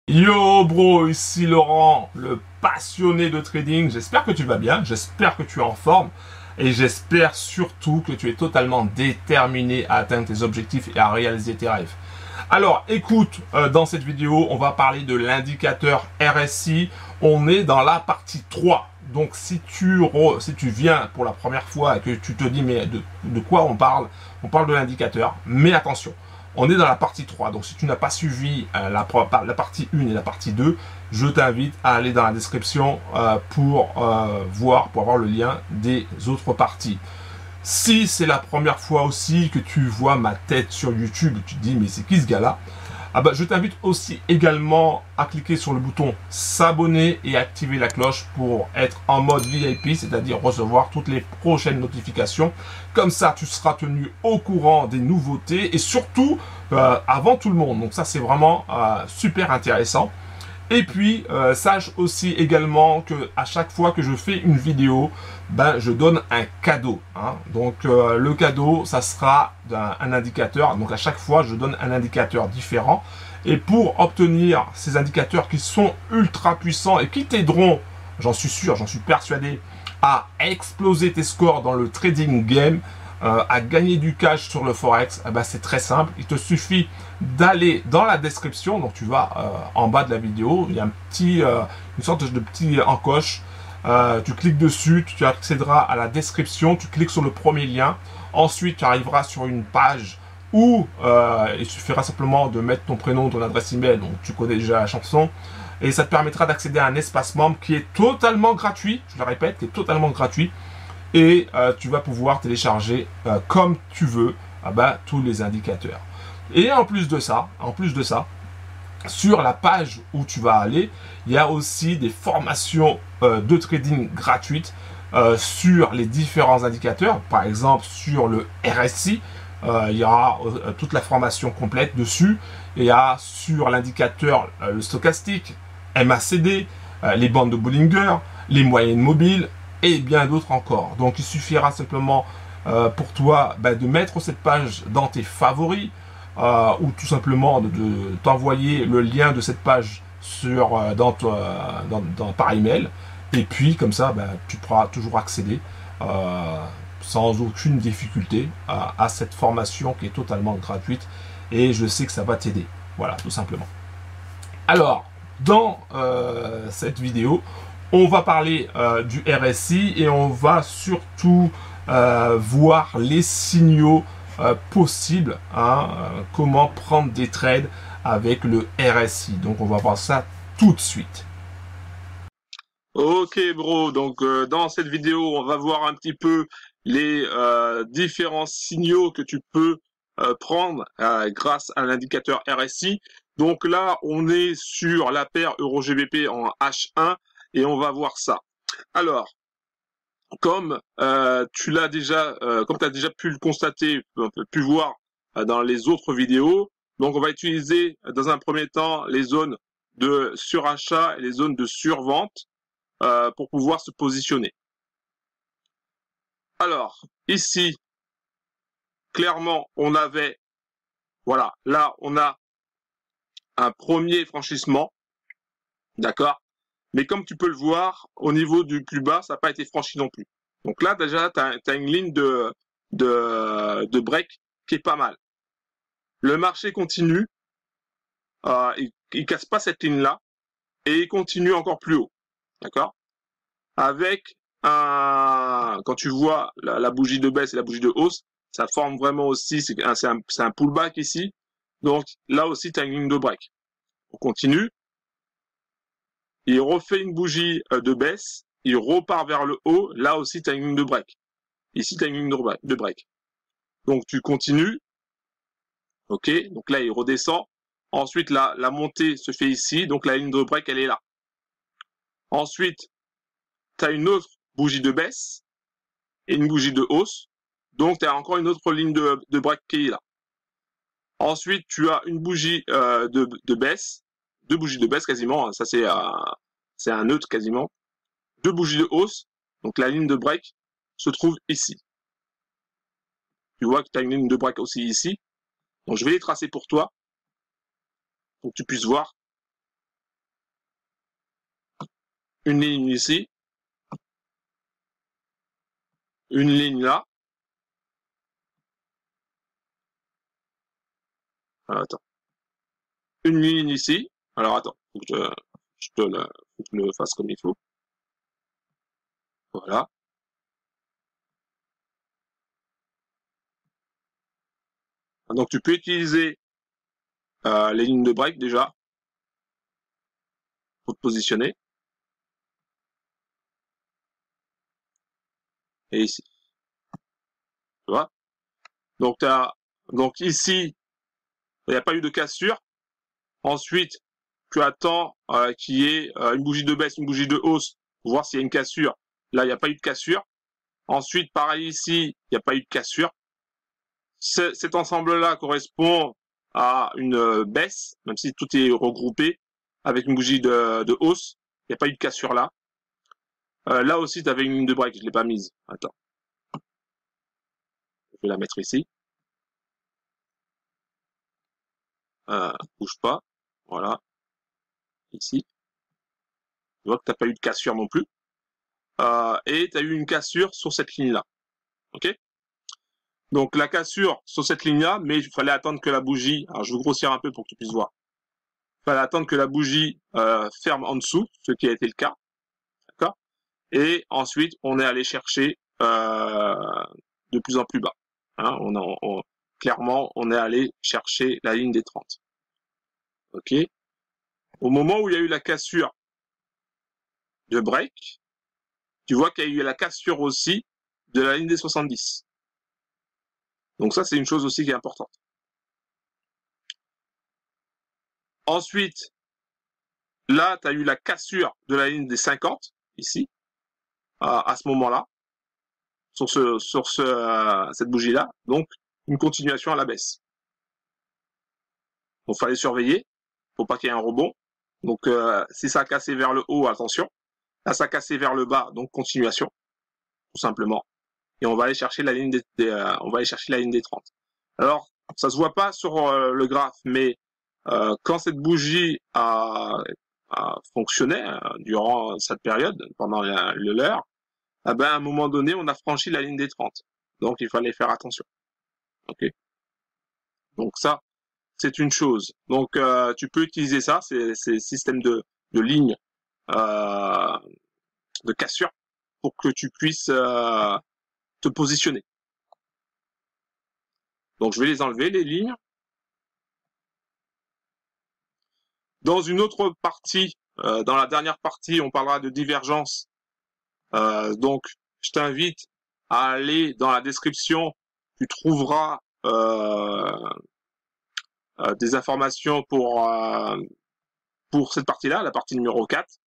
Yo bro, ici Laurent, le passionné de trading. J'espère que tu vas bien, j'espère que tu es en forme et j'espère surtout que tu es totalement déterminé à atteindre tes objectifs et à réaliser tes rêves. Alors écoute, dans cette vidéo, on va parler de l'indicateur RSI. On est dans la partie 3. Donc si tu viens pour la première fois et que tu te dis mais de quoi on parle de l'indicateur. Mais attention, on est dans la partie 3. Donc si tu n'as pas suivi la partie 1 et la partie 2, je t'invite à aller dans la description pour avoir le lien des autres parties. Si c'est la première fois aussi que tu vois ma tête sur YouTube, tu te dis mais c'est qui ce gars-là? Je t'invite aussi également à cliquer sur le bouton s'abonner et activer la cloche pour être en mode VIP, c'est-à-dire recevoir toutes les prochaines notifications. Comme ça, tu seras tenu au courant des nouveautés et surtout avant tout le monde. Donc ça, c'est vraiment super intéressant. Et puis, sache aussi également que à chaque fois que je fais une vidéo, je donne un cadeau. Donc, le cadeau, ça sera un indicateur. Donc, à chaque fois, je donne un indicateur différent. Et pour obtenir ces indicateurs qui sont ultra puissants et qui t'aideront, j'en suis sûr, j'en suis persuadé, à exploser tes scores dans le trading game, à gagner du cash sur le forex, c'est très simple. Il te suffit d'aller dans la description. Donc tu vas en bas de la vidéo, il y a une sorte de petit encoche. Tu cliques dessus, tu accéderas à la description, tu cliques sur le premier lien. Ensuite, tu arriveras sur une page où il suffira simplement de mettre ton prénom, ton adresse email. Donc tu connais déjà la chanson. Et ça te permettra d'accéder à un espace membre qui est totalement gratuit. Je le répète, qui est totalement gratuit. Et tu vas pouvoir télécharger comme tu veux tous les indicateurs. Et en plus de ça, sur la page où tu vas aller, il y a aussi des formations de trading gratuites sur les différents indicateurs. Par exemple, sur le RSI, il y aura toute la formation complète dessus. Et il y a sur l'indicateur le stochastique, MACD, les bandes de Bollinger, les moyennes mobiles, et bien d'autres encore. Donc il suffira simplement pour toi de mettre cette page dans tes favoris ou tout simplement de t'envoyer le lien de cette page par email, et puis comme ça tu pourras toujours accéder sans aucune difficulté à cette formation qui est totalement gratuite, et je sais que ça va t'aider. Voilà, tout simplement. Alors, dans cette vidéo, on va parler du RSI et on va surtout voir les signaux possibles, comment prendre des trades avec le RSI. Donc on va voir ça tout de suite. Ok bro, donc dans cette vidéo, on va voir un petit peu les différents signaux que tu peux prendre grâce à l'indicateur RSI. Donc là, on est sur la paire Euro-GBP en H1 et on va voir ça. Alors, comme tu l'as déjà, comme tu as déjà pu le constater, pu voir dans les autres vidéos, donc on va utiliser dans un premier temps les zones de surachat et les zones de survente pour pouvoir se positionner. Alors, ici, clairement, on avait, voilà, là, on a un premier franchissement, d'accord? Mais comme tu peux le voir, au niveau du plus bas, ça n'a pas été franchi non plus. Donc là, déjà, tu as une ligne de break qui est pas mal. Le marché continue, il casse pas cette ligne-là, et il continue encore plus haut, d'accord? Avec quand tu vois la bougie de baisse et la bougie de hausse, ça forme vraiment aussi, c'est un pullback ici. Donc là aussi, tu as une ligne de break. On continue. Il refait une bougie de baisse, il repart vers le haut. Là aussi, tu as une ligne de break. Ici, tu as une ligne de break. Donc tu continues. Ok, donc là, il redescend. Ensuite, la montée se fait ici. Donc la ligne de break, elle est là. Ensuite, tu as une autre bougie de baisse et une bougie de hausse. Donc, tu as encore une autre ligne de break qui est là. Ensuite, tu as une bougie de baisse, deux bougies de baisse quasiment, ça c'est un neutre quasiment, deux bougies de hausse, donc la ligne de break se trouve ici. Tu vois que tu as une ligne de break aussi ici. Donc, je vais les tracer pour toi, pour que tu puisses voir. une ligne ici, une ligne là. Alors, attends. Une ligne ici. Alors attends, faut que faut que je le fasse comme il faut. Voilà. Donc tu peux utiliser les lignes de break déjà pour te positionner. Et ici. Tu vois? Donc ici, il n'y a pas eu de cassure. Ensuite, tu attends qu'il y ait une bougie de baisse, une bougie de hausse, pour voir s'il y a une cassure. Là, il n'y a pas eu de cassure. Ensuite, pareil ici, il n'y a pas eu de cassure. Cet ensemble-là correspond à une baisse, même si tout est regroupé, avec une bougie de hausse. Il n'y a pas eu de cassure là. Là aussi, tu avais une ligne de break, je ne l'ai pas mise. Attends. Je vais la mettre ici. Bouge pas. Voilà. Ici. Tu vois que tu n'as pas eu de cassure non plus. Et tu as eu une cassure sur cette ligne-là. Ok? Donc la cassure sur cette ligne-là, mais il fallait attendre que la bougie, alors je vais grossir un peu pour que tu puisses voir. Il fallait attendre que la bougie ferme en dessous, ce qui a été le cas. D'accord? Et ensuite, on est allé chercher de plus en plus bas. Hein, clairement, on est allé chercher la ligne des 30. Ok? Au moment où il y a eu la cassure de break, tu vois qu'il y a eu la cassure aussi de la ligne des 70. Donc ça, c'est une chose aussi qui est importante. Ensuite, là, tu as eu la cassure de la ligne des 50, ici, à ce moment-là, sur cette bougie-là. Donc, une continuation à la baisse. Donc, fallait surveiller, pour pas qu'il y ait un rebond. Donc, si ça a cassé vers le haut, attention. Là, ça a cassé vers le bas, donc continuation, tout simplement. Et on va aller chercher la ligne on va aller chercher la ligne des 30. Alors, ça se voit pas sur le graphe, mais quand cette bougie a fonctionné durant cette période, pendant le leurre, eh ben, à un moment donné, on a franchi la ligne des 30. Donc, il fallait faire attention. Ok. Donc ça, c'est une chose. Donc, tu peux utiliser ça, c'est système de ligne de cassure pour que tu puisses te positionner. Donc, je vais les enlever, les lignes. Dans une autre partie, dans la dernière partie, on parlera de divergence. Donc, je t'invite à aller dans la description. Tu trouveras des informations pour cette partie-là, la partie numéro 4,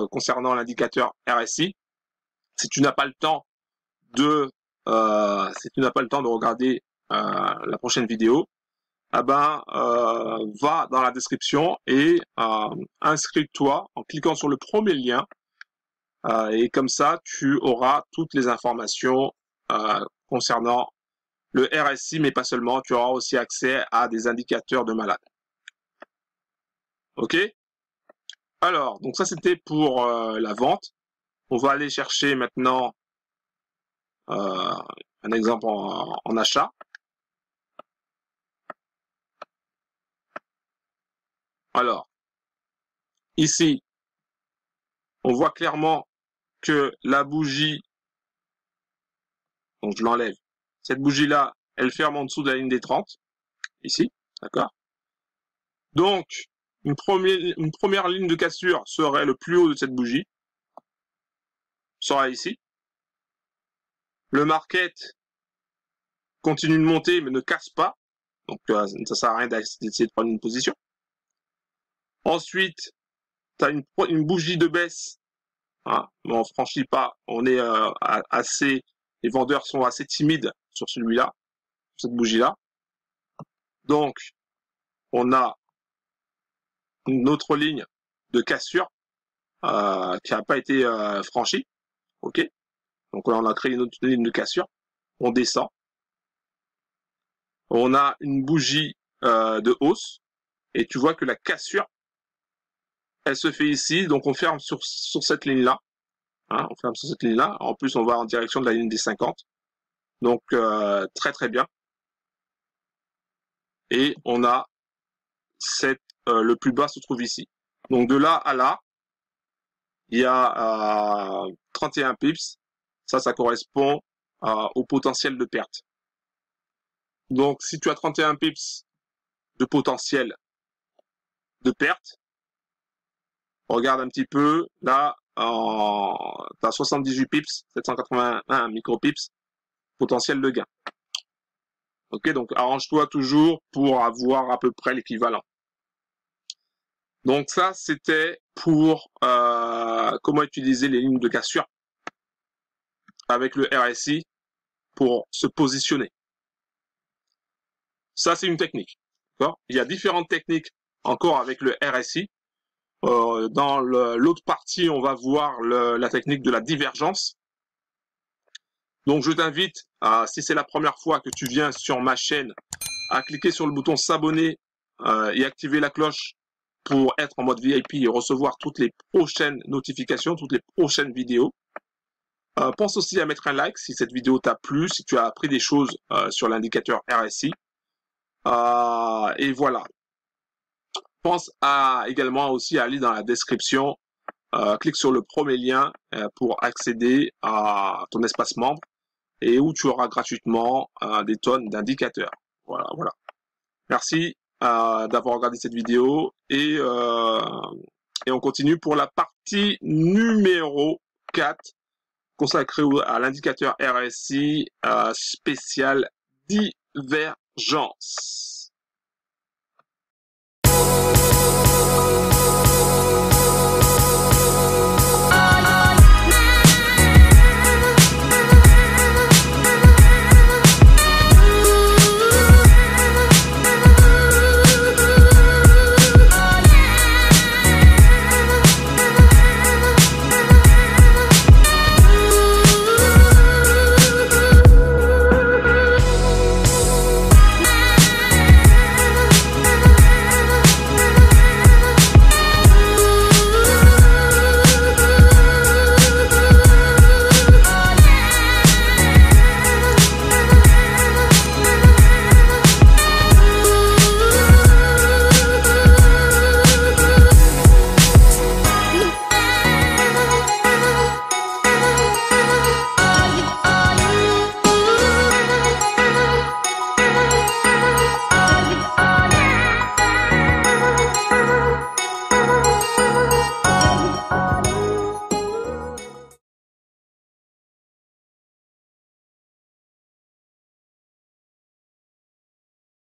concernant l'indicateur RSI. Si tu n'as pas le temps de regarder la prochaine vidéo, va dans la description et inscris-toi en cliquant sur le premier lien. Et comme ça, tu auras toutes les informations concernant le RSI, mais pas seulement. Tu auras aussi accès à des indicateurs de malade. Ok? Alors, donc ça c'était pour la vente. On va aller chercher maintenant un exemple en achat. Alors, ici, on voit clairement que la bougie, donc je l'enlève, cette bougie-là, elle ferme en dessous de la ligne des 30, ici, d'accord? Donc, une première ligne de cassure serait le plus haut de cette bougie, sera ici. Le market continue de monter, mais ne casse pas, donc ça sert à rien d'essayer de prendre une position. Ensuite, tu as une bougie de baisse, hein, mais on franchit pas, on est les vendeurs sont assez timides sur celui-là, cette bougie-là. Donc, on a une autre ligne de cassure qui n'a pas été franchie. Ok. Donc on a créé une autre ligne de cassure. On descend. On a une bougie de hausse. Et tu vois que la cassure elle se fait ici. Donc, on ferme sur cette ligne-là. Hein, on ferme sur cette ligne-là. En plus, on va en direction de la ligne des 50. Donc, très, très bien. Et on a le plus bas se trouve ici. Donc, de là à là, il y a 31 pips. Ça correspond au potentiel de perte. Donc, si tu as 31 pips de potentiel de perte, regarde un petit peu, là, tu as 78 pips, 781 micropips, potentiel de gain. Ok, donc arrange-toi toujours pour avoir à peu près l'équivalent. Donc ça, c'était pour comment utiliser les lignes de cassure avec le RSI pour se positionner. Ça, c'est une technique. Il y a différentes techniques encore avec le RSI. Dans l'autre partie, on va voir la technique de la divergence. Donc, je t'invite, si c'est la première fois que tu viens sur ma chaîne, à cliquer sur le bouton s'abonner et activer la cloche pour être en mode VIP et recevoir toutes les prochaines notifications, toutes les prochaines vidéos. Pense aussi à mettre un like si cette vidéo t'a plu, si tu as appris des choses sur l'indicateur RSI. Et voilà. Pense également aussi à aller dans la description. Clique sur le premier lien pour accéder à ton espace membre et où tu auras gratuitement des tonnes d'indicateurs. Voilà, voilà. Merci d'avoir regardé cette vidéo et on continue pour la partie numéro 4 consacrée à l'indicateur RSI spécial divergence.